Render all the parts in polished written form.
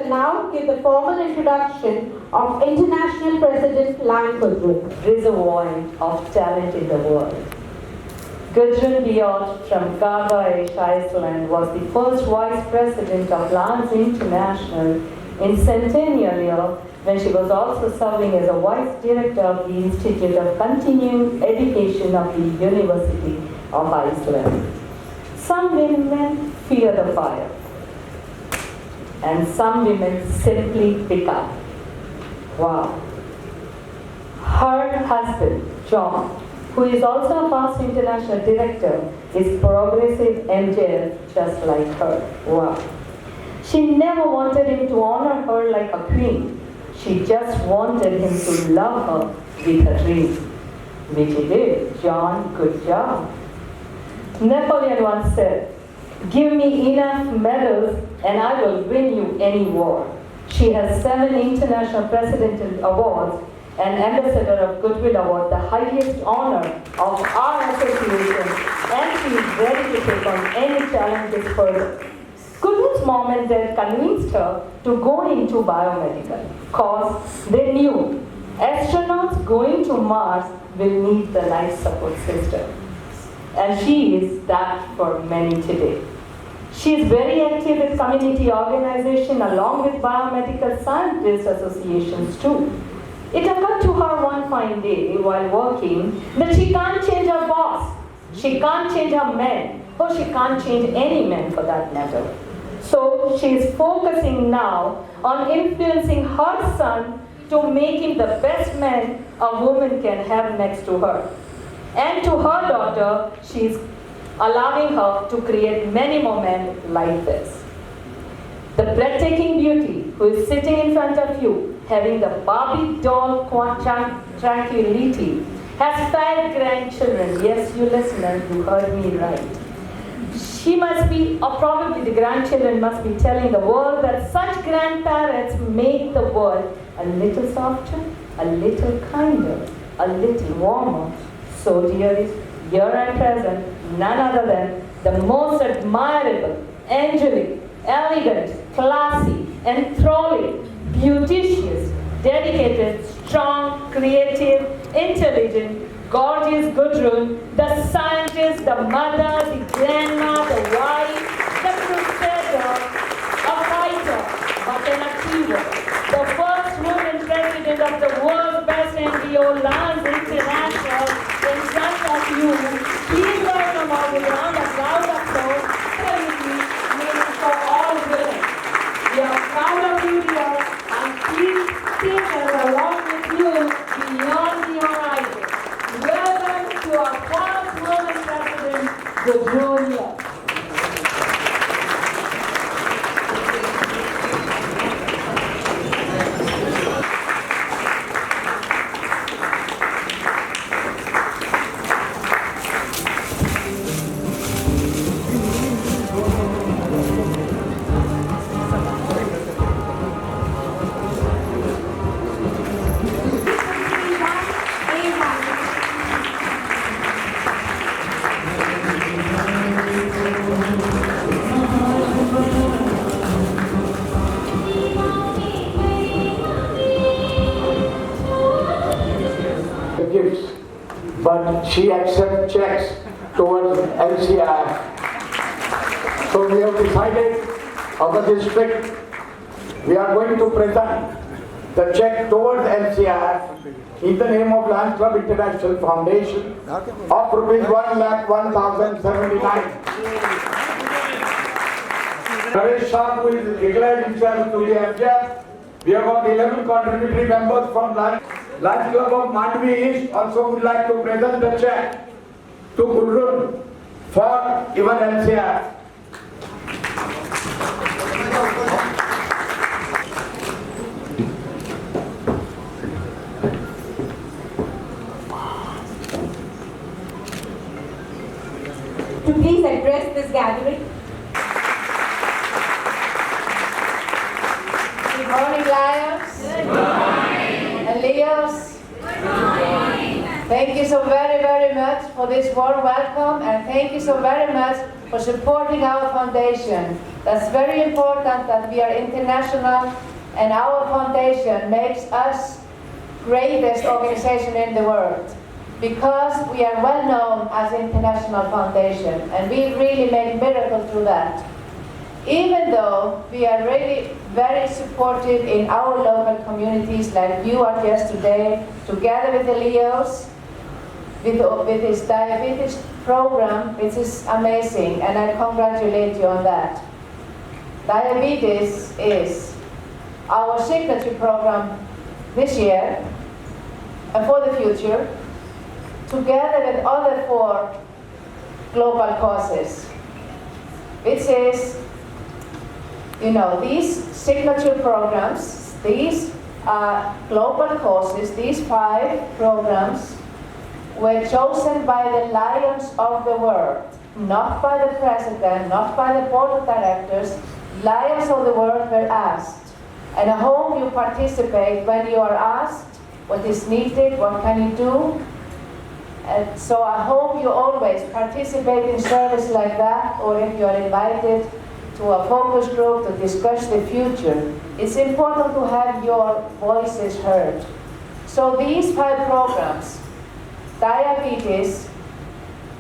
shall now give the formal introduction of International President Gudrun. Reservoir of talent in the world. Gudrun Yngvadottir from Gudrun, Iceland was the first vice president of Lands International in centennial year, when she was also serving as a vice director of the Institute of Continuing Education of the University of Iceland. Some women fear the fire, and some women simply pick up. Wow. Her husband, John, who is also a past international director, is progressive MJF just like her. Wow. She never wanted him to honor her like a queen. She just wanted him to love her with her dreams. Which he did. John, good job. Napoleon once said, "Give me enough medals and I will win you any war." She has 7 international presidential awards and Ambassador of Goodwill Award, the highest honor of our association, and she is ready to take on any challenges further. Gudrun's mom and dad convinced her to go into biomedical because they knew astronauts going to Mars will need the life support system. And she is that for many today. She is very active with community organization along with biomedical scientists associations too. It occurred to her one fine day while working that she can't change her boss, she can't change her men, or she can't change any men for that matter. So she is focusing now on influencing her son to make him the best man a woman can have next to her. And to her daughter, she is allowing her to create many more men like this. The breathtaking beauty who is sitting in front of you, having the Barbie doll tranquility, has 5 grandchildren. Yes, you listener, you heard me right. She must be, or probably the grandchildren must be telling the world that such grandparents make the world a little softer, a little kinder, a little warmer. So dearies, here and present, none other than the most admirable, angelic, elegant, classy, enthralling, beauticious, dedicated, strong, creative, intelligent, gorgeous Gudrun, the scientist, the mother, the grandma, the wife, the crusader, a fighter, but an achiever, the first woman president of the world's best NGO, Lands International, in front of you. Please welcome all with a round of applause for all women. We are proud of you, dear, and please take us along with you beyond the horizon. Welcome to our first woman president, Gudrun Yngvadottir. Gifts, but she accepts checks towards LCI. So we have decided, our district, we are going to present the check towards LCI in the name of Lions Club International Foundation of rupees 1,01,079. Naresh Shah, who is declared himself to be MJF. We have got 11 contributory members from Lions Club of Mandvi East also would like to present the check to Gudrun for even LCR. To please address this gathering. Good morning, Lions. Good morning. Elias. Good morning. Thank you so very, very much for this warm welcome, and thank you so very much for supporting our foundation. That's very important that we are international, and our foundation makes us greatest organization in the world because we are well known as international foundation, and we really make miracles through that. Even though we are really very supportive in our local communities, like you are just today, together with the Leos, with this diabetes program, which is amazing, and I congratulate you on that. Diabetes is our signature program this year and for the future, together with other 4 global causes, which is, these signature programs, these global causes, these 5 programs were chosen by the lions of the world, not by the president, not by the board of directors. Lions of the world were asked. And I hope you participate when you are asked what is needed, what can you do. And so I hope you always participate in service like that, or if you are invited to a focus group to discuss the future. It's important to have your voices heard. So these 5 programs, diabetes,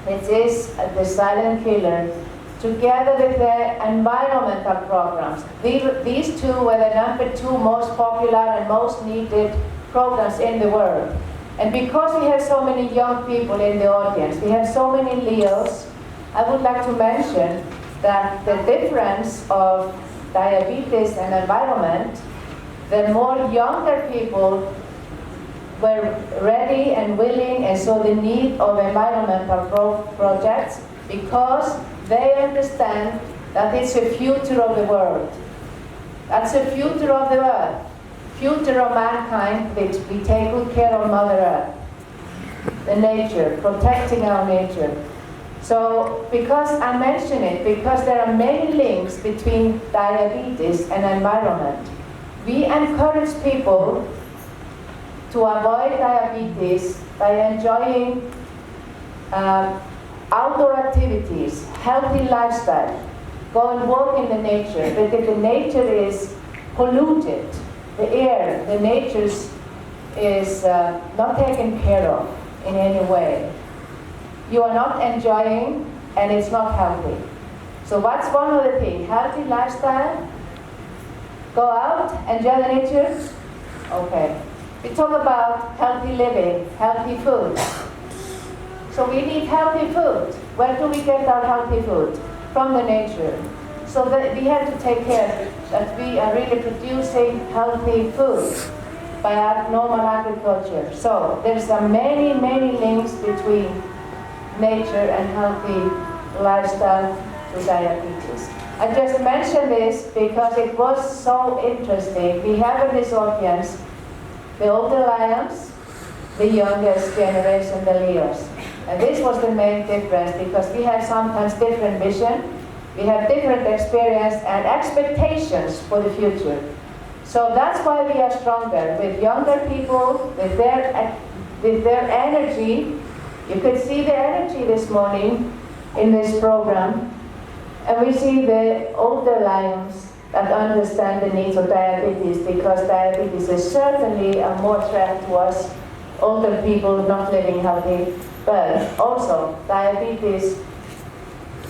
which is the silent killer, together with the environmental programs. These 2 were the number 2 most popular and most needed programs in the world. And because we have so many young people in the audience, we have so many Leos, I would like to mention that the difference of diabetes and environment, the more younger people were ready and willing, and so the need of environmental projects, because they understand that it's the future of the world. That's the future of the earth, future of mankind, which we take good care of Mother Earth, the nature, protecting our nature. So, because I mention it, because there are many links between diabetes and environment, we encourage people to avoid diabetes by enjoying outdoor activities, healthy lifestyle, go and walk in the nature. But if the nature is polluted, the air, the nature is not taken care of in any way, you are not enjoying, and it's not healthy. So what's one of the things? Healthy lifestyle, go out, enjoy the nature. Okay. We talk about healthy living, healthy food. So we need healthy food. Where do we get our healthy food? From the nature. So that we have to take care that we are really producing healthy food by our normal agriculture. So there's many, many links between nature and healthy lifestyle to diabetes. I just mentioned this because it was so interesting. We have in this audience the older lions, the youngest generation, the Leos. And this was the main difference, because we have sometimes different vision, we have different experience and expectations for the future. So that's why we are stronger with younger people, with their energy. You could see the energy this morning in this program. And we see the older lions that understand the needs of diabetes, because diabetes is certainly a more threat to us older people not living healthy. But also, diabetes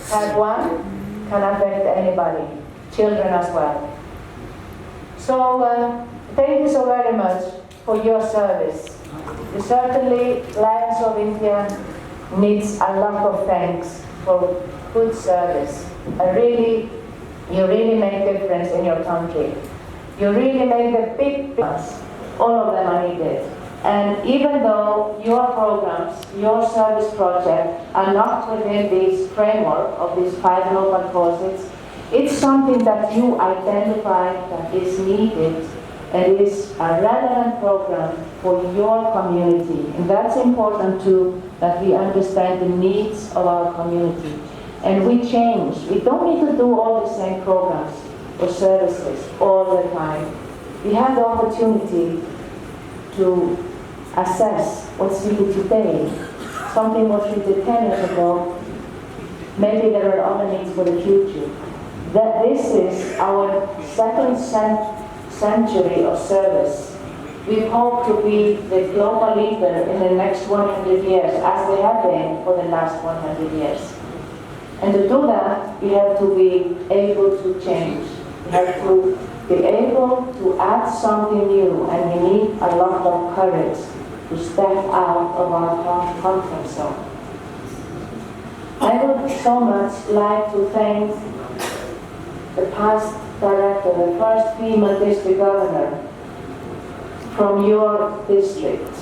type 1 can affect anybody, children as well. So thank you so very much for your service. You certainly, Lions of India needs a lot of thanks for good service. You really make a difference in your country. You really make a big difference. All of them are needed. And even though your programs, your service project are not within this framework of these 5 global causes, it's something that you identify that is needed and is a relevant program for your community. And that's important too, that we understand the needs of our community. And we change. We don't need to do all the same programs or services all the time. We have the opportunity to assess what's needed today. Something was treated 10 years ago, maybe there are other needs for the future. That this is our second century of service. We hope to be the global leader in the next 100 years, as we have been for the last 100 years. And to do that, we have to be able to change. We have to be able to add something new, and we need a lot of courage to step out of our comfort zone. I would so much like to thank the past director, the first female district governor from your district.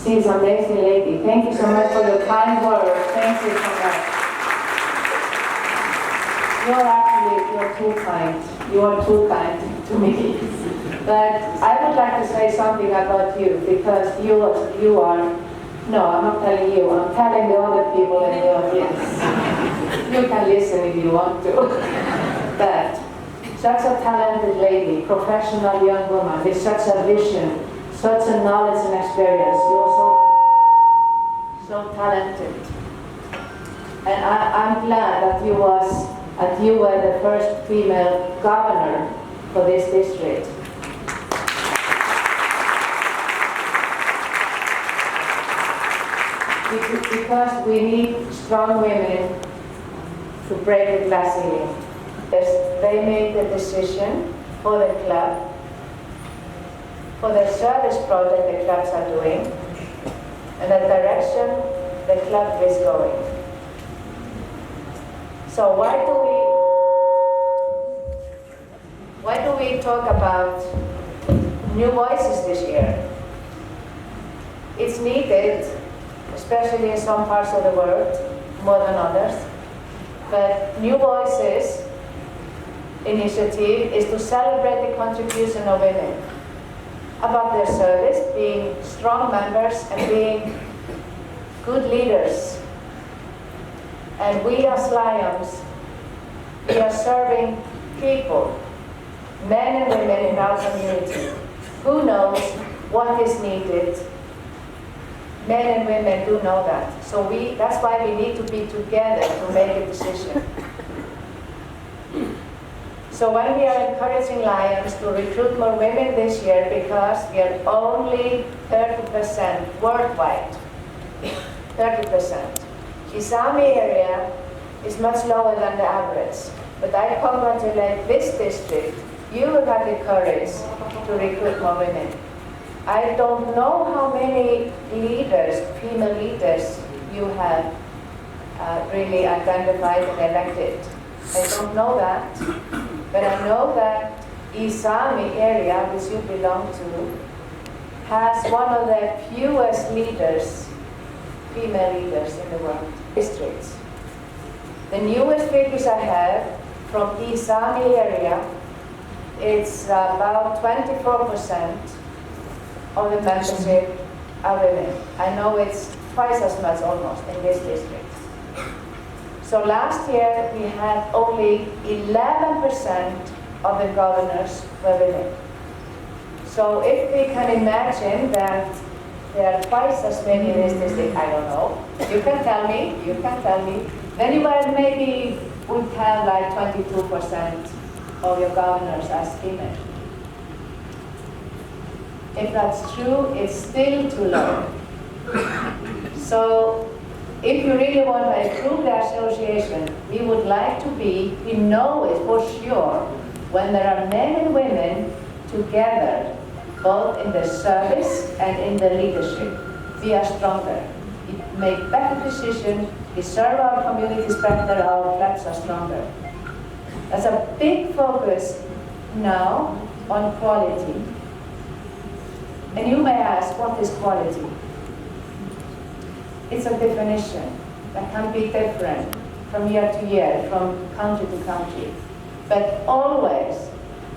She's an amazing lady. Thank you so much for your kind words. Thank you so much. You're too kind. You are too kind to me. But I would like to say something about you, because you are, no, I'm not telling you, I'm telling the other people in the audience. You can listen if you want to. But such a talented lady, professional young woman with such a vision, such a knowledge and experience. You're so talented. And I'm glad that you were the first female governor for this district. Because we need strong women to break the glass ceiling. They made the decision for the club, for the service project the clubs are doing, and the direction the club is going. So why do we talk about new voices this year? It's needed, especially in some parts of the world, more than others. But New Voices initiative is to celebrate the contribution of women, about their service, being strong members and being good leaders. And we as Lions, we are serving people, men and women in our community. Who knows what is needed? Men and women do know that. So that's why we need to be together to make a decision. So when we are encouraging Lions to recruit more women this year, because we are only 30% worldwide, 30%. Isami area is much lower than the average. But I congratulate this district. You have had the courage to recruit more women. I don't know how many leaders, female leaders, you have really identified and elected. I don't know that, but I know that Isami area, which you belong to, has one of the fewest leaders, female leaders in the world, districts. The newest figures I have from Isami area, it's about 24% of the membership are women. I know it's twice as much almost in this district. So last year we had only 11% of the governors were women. So if we can imagine that there are twice as many in this district, I don't know. You can tell me. Then you maybe would have like 22% of your governors as female. If that's true, it's still too low. So if you really want to improve the association, we would like to be, we know it for sure, when there are men and women together, both in the service and in the leadership, we are stronger. We make better decisions, we serve our communities better, our clubs are stronger. There's a big focus now on quality. And you may ask, what is quality? It's a definition that can be different from year to year, from country to country. But always,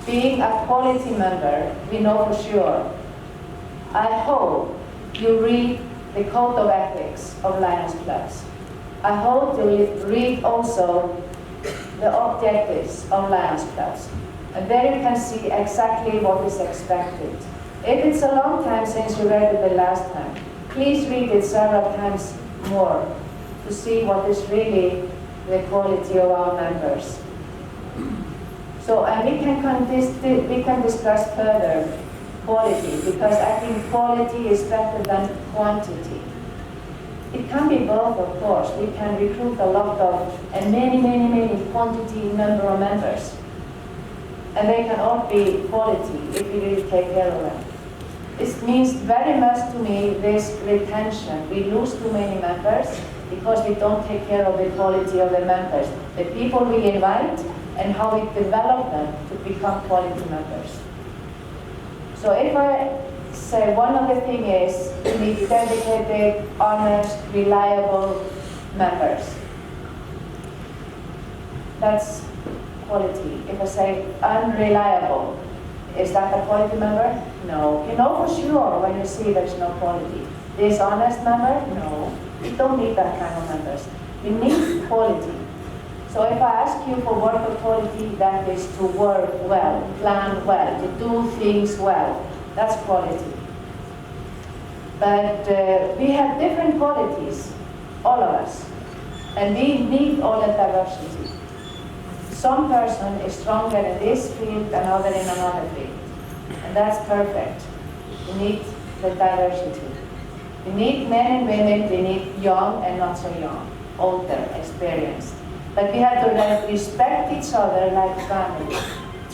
being a quality member, we know for sure. I hope you read the Code of Ethics of Lions Clubs. I hope you read also the objectives of Lions Clubs. And there you can see exactly what is expected. If it's a long time since you read it the last time, please read it several times more to see what is really the quality of our members. So, and we can discuss further quality, because I think quality is better than quantity. It can be both, of course. We can recruit a lot of, and many quantity number of members. And they can all be quality if we really take care of them. This means very much to me this retention. We lose too many members because we don't take care of the quality of the members, the people we invite, and how we develop them to become quality members. So if I say one of the things is we need dedicated, honest, reliable members. That's quality. If I say unreliable, is that a quality member? No. You know for sure when you see there's no quality. Dishonest member? No. We don't need that kind of members. We need quality. So if I ask you for worker quality, that is to work well, plan well, to do things well. That's quality. But we have different qualities, all of us. And we need all the diversity. Some person is stronger in this field, another in another field. And that's perfect. We need the diversity. We need men and women, we need young and not so young, older, experienced. But we have to respect each other like family.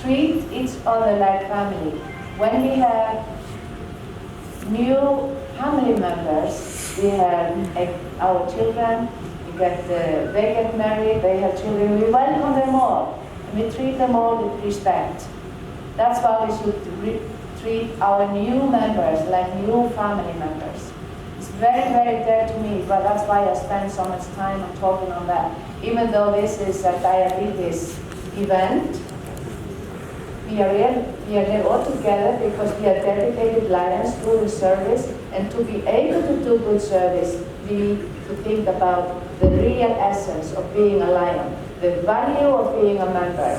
Treat each other like family. When we have new family members, we have our children, they get married, they have children, we welcome them all. And we treat them all with respect. That's why we should treat our new members like new family members. It's very, very dear to me, but that's why I spend so much time on talking on that. Even though this is a diabetes event, we are here all together because we are dedicated lions doing service, and to be able to do good service, we need to think about the real essence of being a lion, the value of being a member.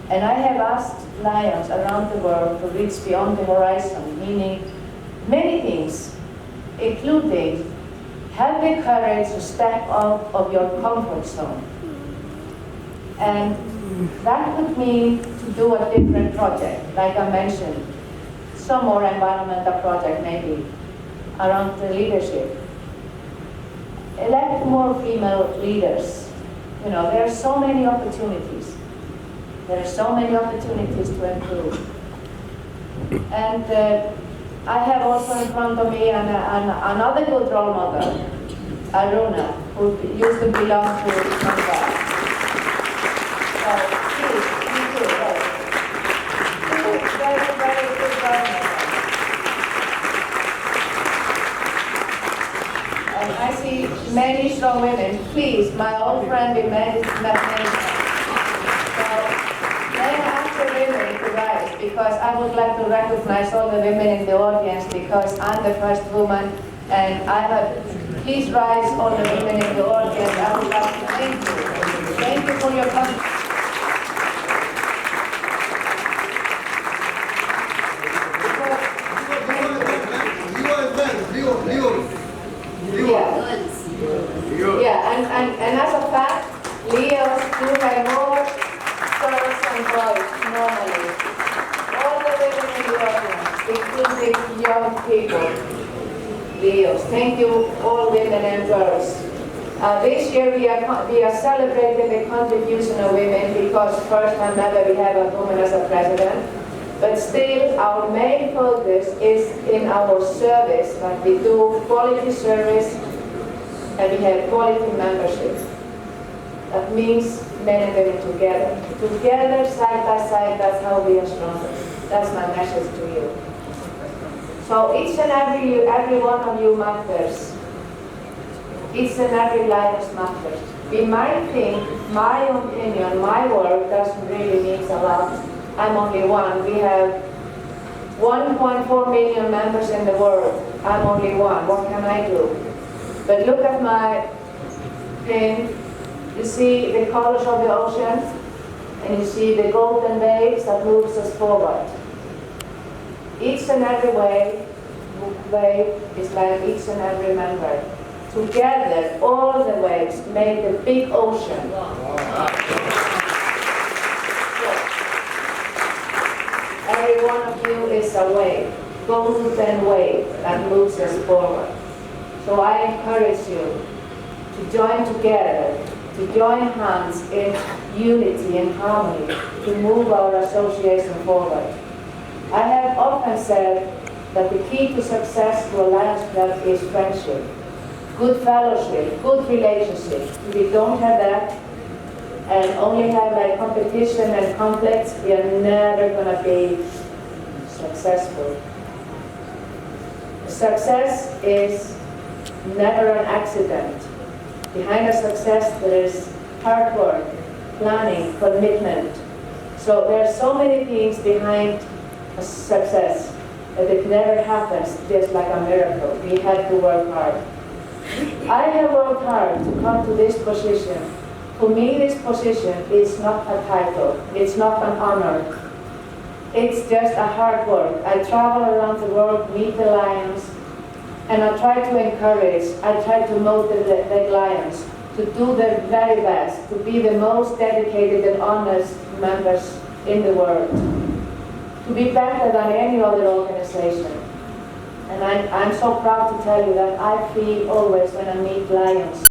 And I have asked lions around the world to reach beyond the horizon, meaning many things, including have the courage to step out of your comfort zone. And that could mean to do a different project, like I mentioned, some more environmental project maybe, around the leadership. Elect more female leaders. You know, there are so many opportunities. There are so many opportunities to improve. And I have also in front of me another good role model, Aruna, who used to belong to Mumbai. So please, you too, right? Very, very good role model. And I see many strong women. Please, my old friend in meditation. Because I would like to recognize all the women in the audience, because I'm the first woman, and I have, please rise all the women in the audience. I would like to thank you. Thank you for your coming. Yeah, and as a fact, Leos do have more girls and boys normally. Including young people, Leos. Thank you, all women and girls. This year we are celebrating the contribution of women because first time ever we have a woman as a president. But still, our main focus is in our service, that we do quality service and we have quality membership. That means men and women together. Together, side by side, that's how we are stronger. That's my message to you. So each and every one of you matters. Each and every life matters. We might think my opinion, my work doesn't really mean a lot. I'm only one. We have 1.4 million members in the world. I'm only one. What can I do? But look at my pin. You see the colors of the ocean, and you see the golden waves that moves us forward. Each and every way wave is like each and every member. Together, all the waves make the big ocean. Every one of you is a wave, golden wave that moves us forward. So I encourage you to join together, to join hands in unity and harmony to move our association forward. I have often said that the key to success to a Lions Club is friendship, good fellowship, good relationship. If we don't have that and only have like competition and conflicts, we are never going to be successful. Success is never an accident. Behind a success there is hard work, planning, commitment. So there are so many things behind a success that it never happens just like a miracle. We have to work hard. I have worked hard to come to this position. For me, this position is not a title. It's not an honor. It's just a hard work. I travel around the world, meet the Lions, and I try to encourage, I try to motivate the Lions to do their very best, to be the most dedicated and honest members in the world, to be better than any other organization. And I'm so proud to tell you that I feel always when I meet Lions